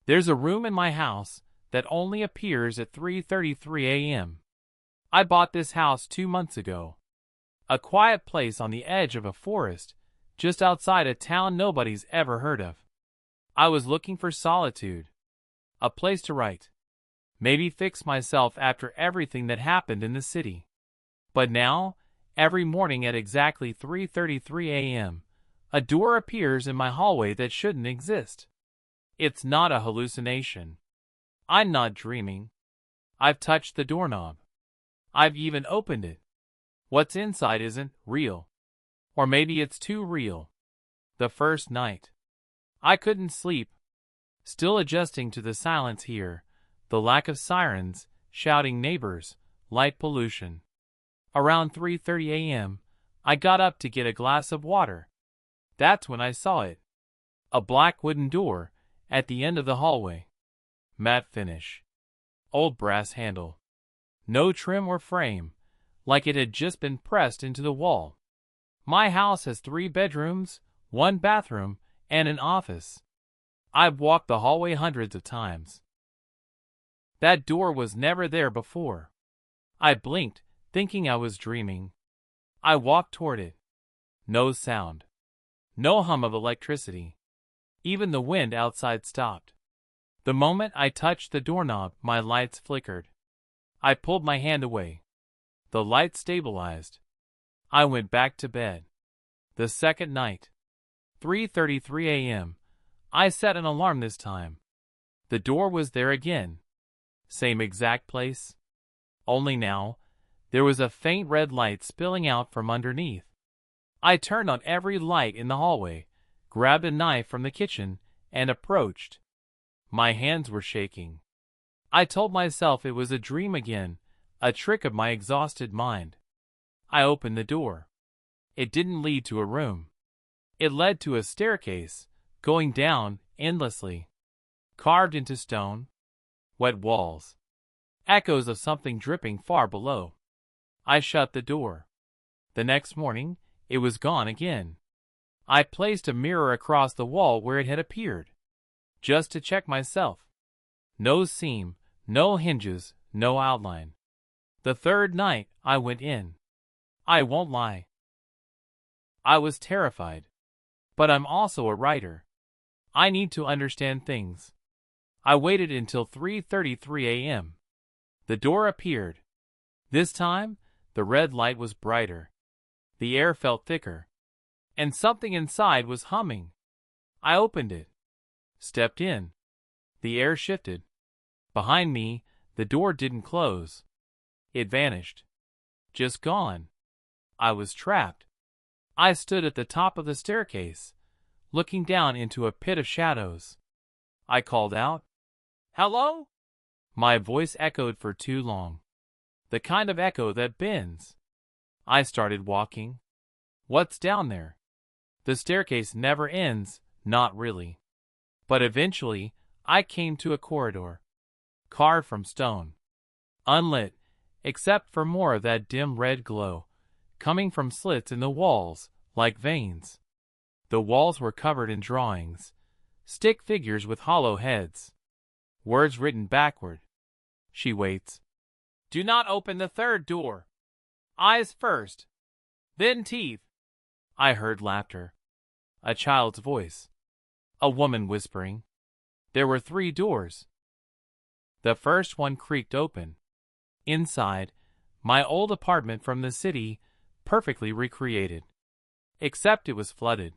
There's a room in my house that only appears at 3:33 a.m. I bought this house 2 months ago. A quiet place on the edge of a forest, just outside a town nobody's ever heard of. I was looking for solitude. A place to write. Maybe fix myself after everything that happened in the city. But now, every morning at exactly 3:33 a.m., a door appears in my hallway that shouldn't exist. It's not a hallucination. I'm not dreaming. I've touched the doorknob. I've even opened it. What's inside isn't real. Or maybe it's too real. The first night, I couldn't sleep. Still adjusting to the silence here, the lack of sirens, shouting neighbors, light pollution. Around 3:30 a.m., I got up to get a glass of water. That's when I saw it. A black wooden door at the end of the hallway. Matte finish. Old brass handle. No trim or frame, like it had just been pressed into the wall. My house has 3 bedrooms, 1 bathroom, and an office. I've walked the hallway hundreds of times. That door was never there before. I blinked, thinking I was dreaming. I walked toward it. No sound. No hum of electricity. Even the wind outside stopped. The moment I touched the doorknob, my lights flickered. I pulled my hand away. The light stabilized. I went back to bed. The second night. 3:33 a.m. I set an alarm this time. The door was there again. Same exact place. Only now, there was a faint red light spilling out from underneath. I turned on every light in the hallway, grabbed a knife from the kitchen, and approached. My hands were shaking. I told myself it was a dream again, a trick of my exhausted mind. I opened the door. It didn't lead to a room. It led to a staircase, going down endlessly. Carved into stone. Wet walls. Echoes of something dripping far below. I shut the door. The next morning, it was gone again. I placed a mirror across the wall where it had appeared, just to check myself. No seam, no hinges, no outline. The third night, I went in. I won't lie. I was terrified. But I'm also a writer. I need to understand things. I waited until 3:33 a.m. The door appeared. This time, the red light was brighter. The air felt thicker. And something inside was humming. I opened it. Stepped in. The air shifted. Behind me, the door didn't close. It vanished. Just gone. I was trapped. I stood at the top of the staircase, looking down into a pit of shadows. I called out, "Hello?" My voice echoed for too long. The kind of echo that bends. I started walking. What's down there? The staircase never ends, not really. But eventually, I came to a corridor. Carved from stone. Unlit, except for more of that dim red glow, coming from slits in the walls, like veins. The walls were covered in drawings. Stick figures with hollow heads. Words written backward. She waits. Do not open the third door. Eyes first. Then teeth. I heard laughter. A child's voice. A woman whispering. There were 3 doors. The first one creaked open. Inside, my old apartment from the city, perfectly recreated. Except it was flooded.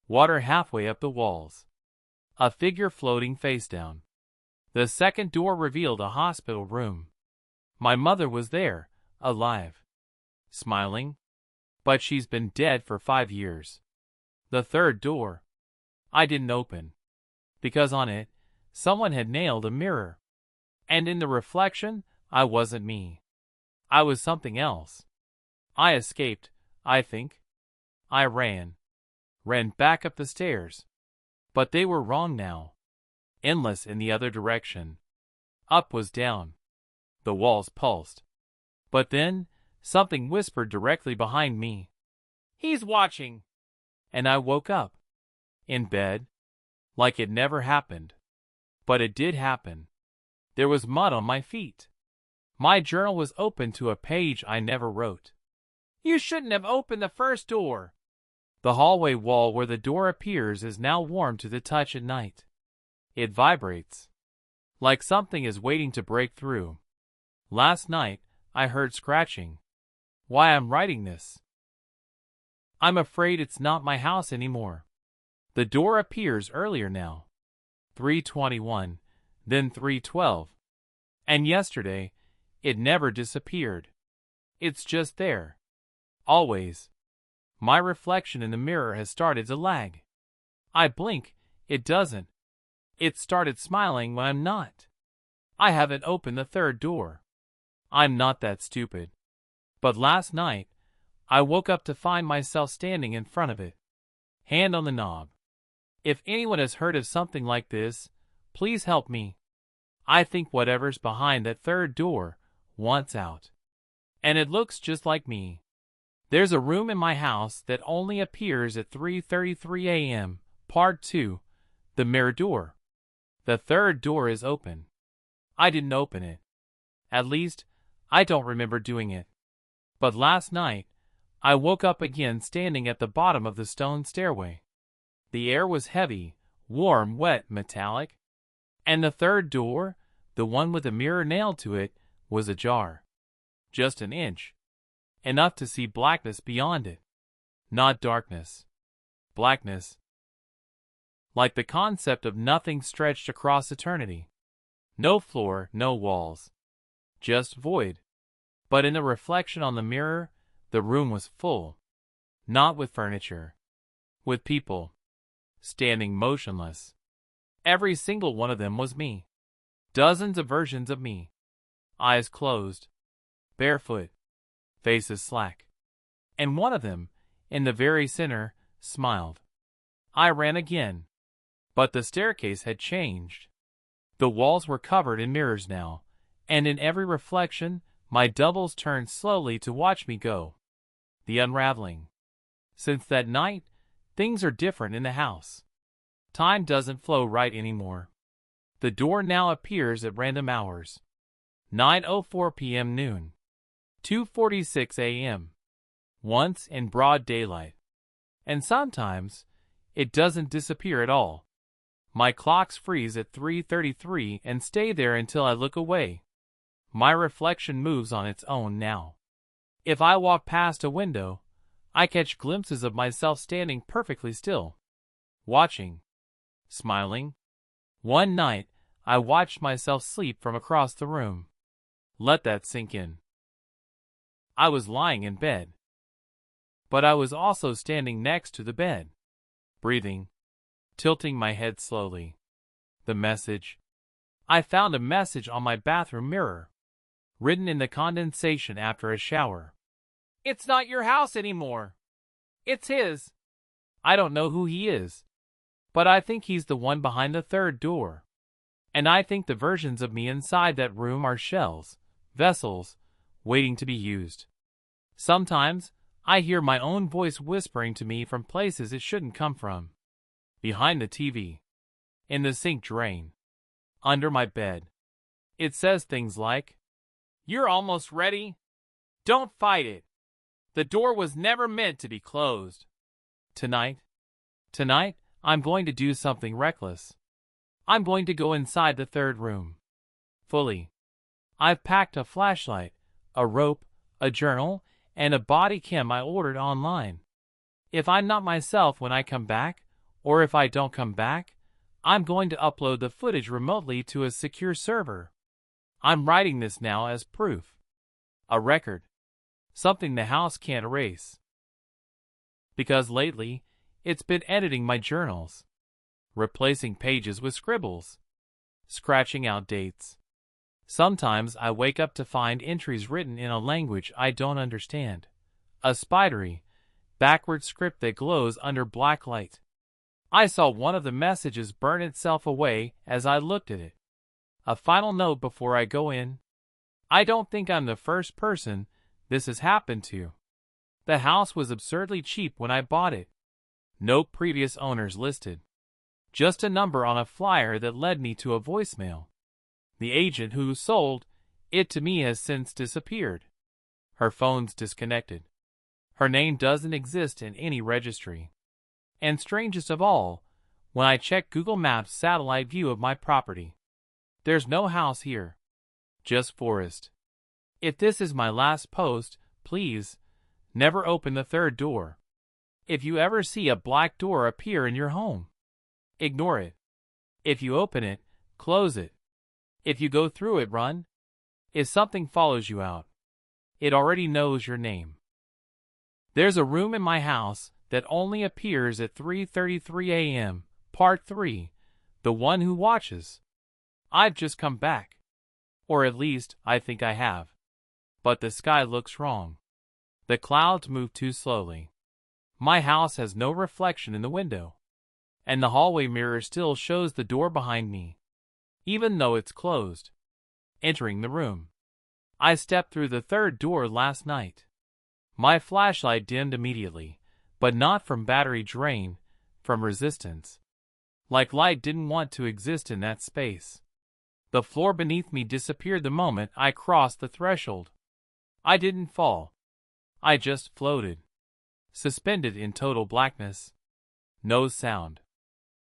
Water halfway up the walls. A figure floating face down. The second door revealed a hospital room. My mother was there, alive. Smiling. But she's been dead for 5 years. The third door. I didn't open. Because on it, someone had nailed a mirror. And in the reflection, I wasn't me. I was something else. I escaped, I think. I ran. Ran back up the stairs. But they were wrong now. Endless in the other direction. Up was down. The walls pulsed. But then, something whispered directly behind me. He's watching. And I woke up. In bed. Like it never happened. But it did happen. There was mud on my feet. My journal was open to a page I never wrote. You shouldn't have opened the first door. The hallway wall where the door appears is now warm to the touch at night. It vibrates, like something is waiting to break through. Last night, I heard scratching. Why I'm writing this? I'm afraid it's not my house anymore. The door appears earlier now. 3:21, then 3:12. And yesterday, it never disappeared. It's just there. Always. My reflection in the mirror has started to lag. I blink, it doesn't. It started smiling when I'm not. I haven't opened the third door. I'm not that stupid. But last night, I woke up to find myself standing in front of it. Hand on the knob. If anyone has heard of something like this, please help me. I think whatever's behind that third door wants out. And it looks just like me. There's a room in my house that only appears at 3:33 a.m. Part 2. The mirror door. The third door is open. I didn't open it. At least, I don't remember doing it. But last night, I woke up again standing at the bottom of the stone stairway. The air was heavy, warm, wet, metallic. And the third door, the one with a mirror nailed to it, was ajar. Just an inch. Enough to see blackness beyond it. Not darkness. Blackness. Like the concept of nothing stretched across eternity. No floor, no walls. Just void. But in the reflection on the mirror, the room was full. Not with furniture. With people. Standing motionless. Every single one of them was me. Dozens of versions of me. Eyes closed. Barefoot. Faces slack. And one of them, in the very center, smiled. I ran again. But the staircase had changed. The walls were covered in mirrors now, and in every reflection, my doubles turned slowly to watch me go. The unraveling. Since that night, things are different in the house. Time doesn't flow right anymore. The door now appears at random hours. 9:04 p.m. noon. 2:46 a.m. Once in broad daylight. And sometimes, it doesn't disappear at all. My clocks freeze at 3:33 and stay there until I look away. My reflection moves on its own now. If I walk past a window, I catch glimpses of myself standing perfectly still. Watching. Smiling. One night, I watched myself sleep from across the room. Let that sink in. I was lying in bed. But I was also standing next to the bed. Breathing. Tilting my head slowly. The message. I found a message on my bathroom mirror. Written in the condensation after a shower. It's not your house anymore. It's his. I don't know who he is. But I think he's the one behind the third door. And I think the versions of me inside that room are shells, vessels, waiting to be used. Sometimes, I hear my own voice whispering to me from places it shouldn't come from. Behind the TV. In the sink drain. Under my bed. It says things like, "You're almost ready. Don't fight it. The door was never meant to be closed. Tonight, I'm going to do something reckless. I'm going to go inside the third room. Fully. I've packed a flashlight, a rope, a journal, and a body cam I ordered online. If I'm not myself when I come back, or if I don't come back, I'm going to upload the footage remotely to a secure server. I'm writing this now as proof. A record. Something the house can't erase. Because lately, it's been editing my journals. Replacing pages with scribbles. Scratching out dates. Sometimes I wake up to find entries written in a language I don't understand. A spidery, backward script that glows under black light. I saw one of the messages burn itself away as I looked at it. A final note before I go in. I don't think I'm the first person this has happened to. The house was absurdly cheap when I bought it. No previous owners listed. Just a number on a flyer that led me to a voicemail. The agent who sold it to me has since disappeared. Her phone's disconnected. Her name doesn't exist in any registry. And strangest of all, when I check Google Maps satellite view of my property, there's no house here. Just forest. If this is my last post, please, never open the third door. If you ever see a black door appear in your home, ignore it. If you open it, close it. If you go through it, run. If something follows you out, it already knows your name. There's a room in my house that only appears at 3:33 a.m., Part 3, the one who watches. I've just come back. Or at least, I think I have. But the sky looks wrong. The clouds move too slowly. My house has no reflection in the window. And the hallway mirror still shows the door behind me, even though it's closed. Entering the room, I stepped through the third door last night. My flashlight dimmed immediately, but not from battery drain, from resistance. Like light didn't want to exist in that space. The floor beneath me disappeared the moment I crossed the threshold. I didn't fall. I just floated, suspended in total blackness. No sound.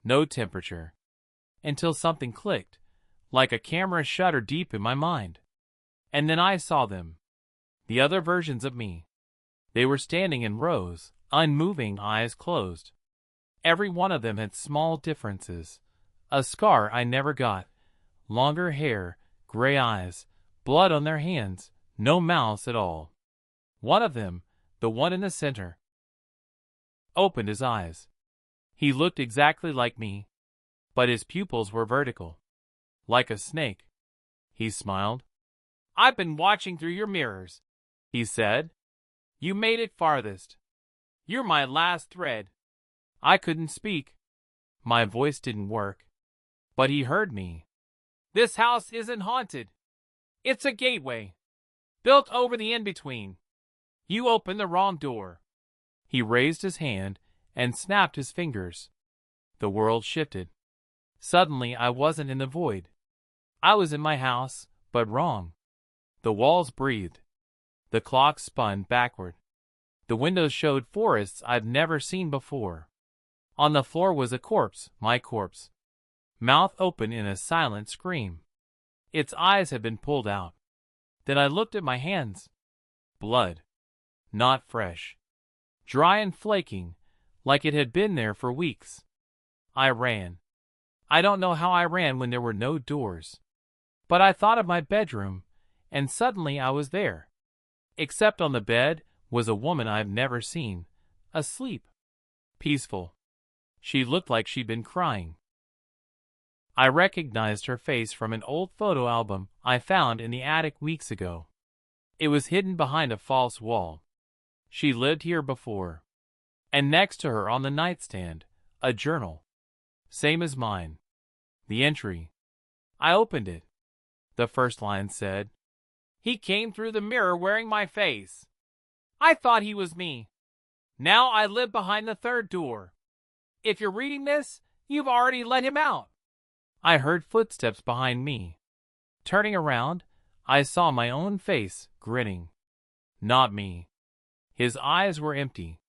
No temperature. Until something clicked, like a camera shutter deep in my mind. And then I saw them. The other versions of me. They were standing in rows, unmoving, eyes closed. Every one of them had small differences. A scar I never got. Longer hair, gray eyes, blood on their hands, no mouths at all. One of them, the one in the center, opened his eyes. He looked exactly like me, but his pupils were vertical, like a snake. He smiled. "I've been watching through your mirrors," he said. "You made it farthest. You're my last thread." I couldn't speak. My voice didn't work. But he heard me. "This house isn't haunted. It's a gateway, built over the in-between. You opened the wrong door." He raised his hand and snapped his fingers. The world shifted. Suddenly I wasn't in the void. I was in my house, but wrong. The walls breathed. The clock spun backward. The windows showed forests I'd never seen before. On the floor was a corpse, my corpse. Mouth open in a silent scream. Its eyes had been pulled out. Then I looked at my hands. Blood. Not fresh. Dry and flaking, like it had been there for weeks. I ran. I don't know how I ran when there were no doors. But I thought of my bedroom, and suddenly I was there. Except on the bed was a woman I've never seen, asleep. Peaceful. She looked like she'd been crying. I recognized her face from an old photo album I found in the attic weeks ago. It was hidden behind a false wall. She lived here before. And next to her on the nightstand, a journal. Same as mine. The entry. I opened it. The first line said, "He came through the mirror wearing my face. I thought he was me. Now I live behind the third door. If you're reading this, you've already let him out." I heard footsteps behind me. Turning around, I saw my own face, grinning. Not me. His eyes were empty.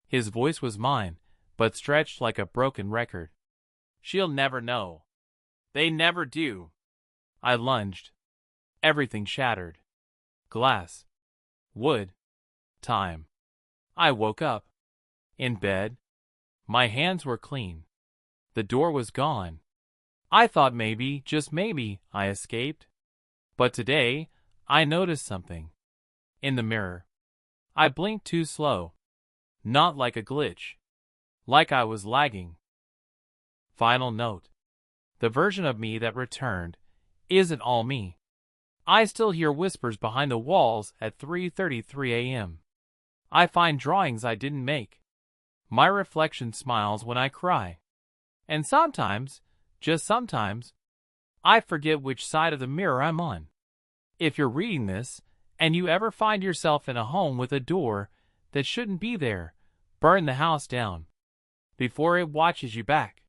His voice was mine, but stretched like a broken record. "She'll never know. They never do." I lunged. Everything shattered. Glass. Wood. Time. I woke up. In bed. My hands were clean. The door was gone. I thought maybe, just maybe, I escaped. But today, I noticed something. In the mirror. I blinked too slow. Not like a glitch. Like I was lagging. Final note. The version of me that returned isn't all me. I still hear whispers behind the walls at 3:33 a.m. I find drawings I didn't make. My reflection smiles when I cry. And sometimes, just sometimes, I forget which side of the mirror I'm on. If you're reading this, and you ever find yourself in a home with a door that shouldn't be there, burn the house down before it watches you back.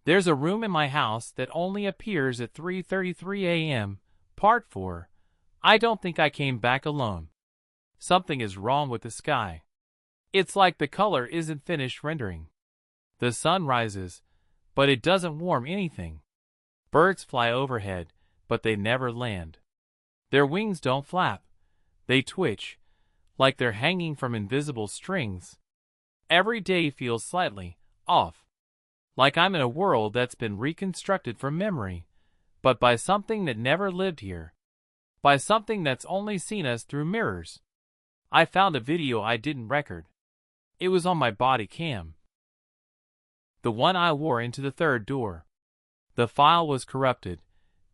There's a room in my house that only appears at 3:33 a.m. Part 4. I don't think I came back alone. Something is wrong with the sky. It's like the color isn't finished rendering. The sun rises, but it doesn't warm anything. Birds fly overhead, but they never land. Their wings don't flap. They twitch, like they're hanging from invisible strings. Every day feels slightly off, like I'm in a world that's been reconstructed from memory, but by something that never lived here, by something that's only seen us through mirrors. I found a video I didn't record. It was on my body cam. The one I wore into the third door. The file was corrupted,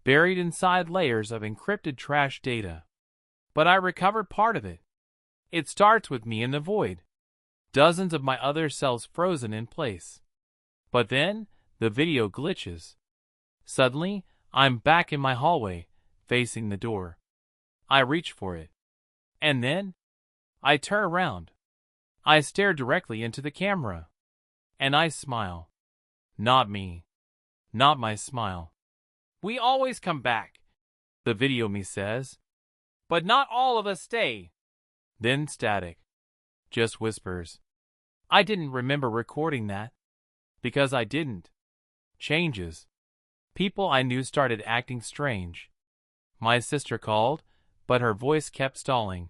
buried inside layers of encrypted trash data. But I recovered part of it. It starts with me in the void. Dozens of my other selves frozen in place. But then, the video glitches. Suddenly, I'm back in my hallway, facing the door. I reach for it. And then, I turn around. I stare directly into the camera. And I smile. Not me. Not my smile. We always come back, the video me says. But not all of us stay. Then static. Just whispers. I didn't remember recording that. Because I didn't. Changes. People I knew started acting strange. My sister called, but her voice kept stalling,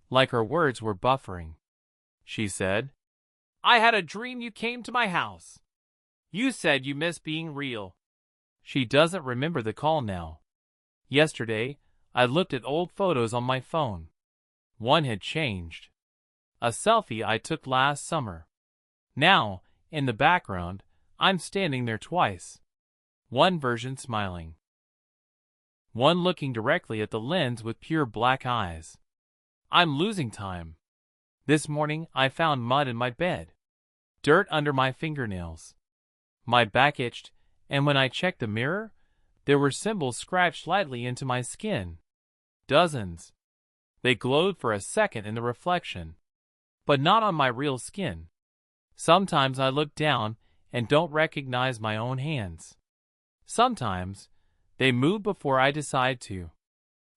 like her words were buffering. She said, "I had a dream you came to my house. You said you miss being real." She doesn't remember the call now. Yesterday, I looked at old photos on my phone. One had changed. A selfie I took last summer. Now, in the background, I'm standing there twice. One version smiling. One looking directly at the lens with pure black eyes. I'm losing time. This morning, I found mud in my bed. Dirt under my fingernails. My back itched, and when I checked the mirror, there were symbols scratched lightly into my skin. Dozens. They glowed for a second in the reflection, but not on my real skin. Sometimes I look down and don't recognize my own hands. Sometimes, they move before I decide to.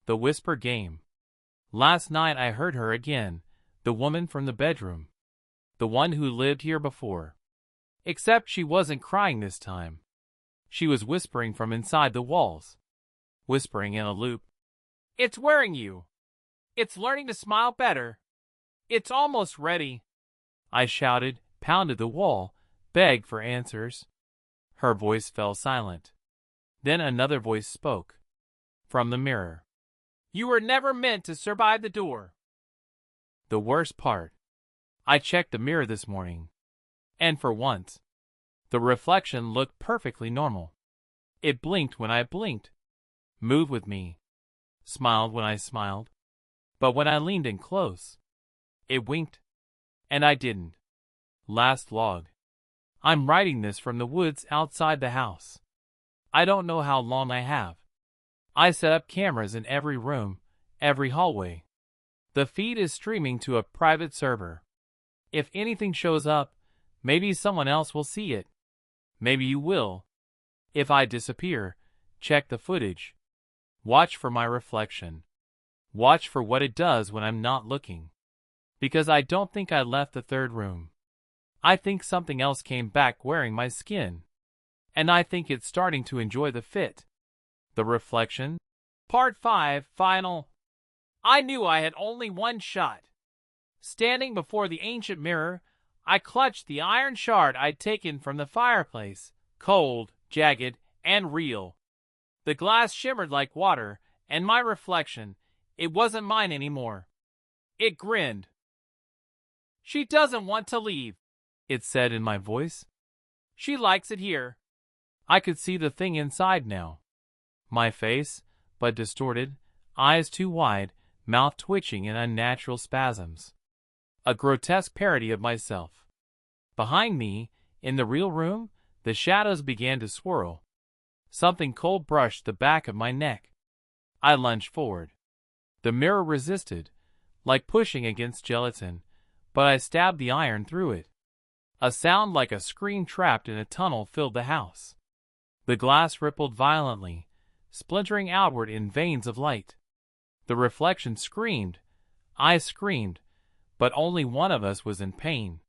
The whisper game. Last night I heard her again, the woman from the bedroom. The one who lived here before. Except she wasn't crying this time. She was whispering from inside the walls. Whispering in a loop. "It's wearing you. It's learning to smile better. It's almost ready." I shouted, pounded the wall, begged for answers. Her voice fell silent. Then another voice spoke. From the mirror. "You were never meant to survive the door." The worst part. I checked the mirror this morning. And for once, the reflection looked perfectly normal. It blinked when I blinked. Moved with me. Smiled when I smiled. But when I leaned in close, it winked. And I didn't. Last log. I'm writing this from the woods outside the house. I don't know how long I have. I set up cameras in every room, every hallway. The feed is streaming to a private server. If anything shows up, maybe someone else will see it. Maybe you will. If I disappear, check the footage. Watch for my reflection. Watch for what it does when I'm not looking. Because I don't think I left the third room. I think something else came back wearing my skin. And I think it's starting to enjoy the fit. The reflection. Part 5, final. I knew I had only one shot. Standing before the ancient mirror, I clutched the iron shard I'd taken from the fireplace, cold, jagged, and real. The glass shimmered like water, and my reflection, it wasn't mine anymore. It grinned. "She doesn't want to leave," it said in my voice. "She likes it here." I could see the thing inside now. My face, but distorted, eyes too wide, mouth twitching in unnatural spasms. A grotesque parody of myself. Behind me, in the real room, the shadows began to swirl. Something cold brushed the back of my neck. I lunged forward. The mirror resisted, like pushing against gelatin, but I stabbed the iron through it. A sound like a scream trapped in a tunnel filled the house. The glass rippled violently, splintering outward in veins of light. The reflection screamed. I screamed, but only one of us was in pain.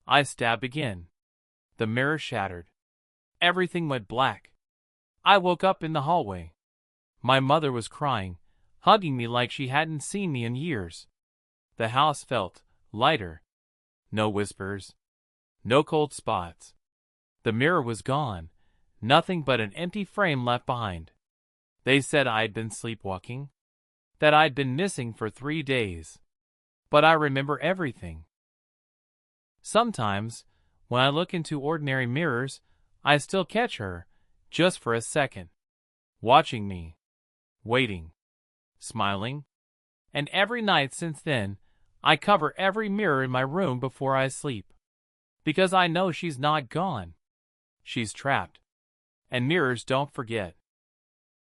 I stabbed again. The mirror shattered. Everything went black. I woke up in the hallway. My mother was crying, hugging me like she hadn't seen me in years. The house felt lighter. No whispers. No cold spots. The mirror was gone. Nothing but an empty frame left behind. They said I'd been sleepwalking, that I'd been missing for 3 days. But I remember everything. Sometimes, when I look into ordinary mirrors, I still catch her, just for a second, watching me, waiting, smiling. And every night since then, I cover every mirror in my room before I sleep. Because I know she's not gone. She's trapped. And mirrors don't forget.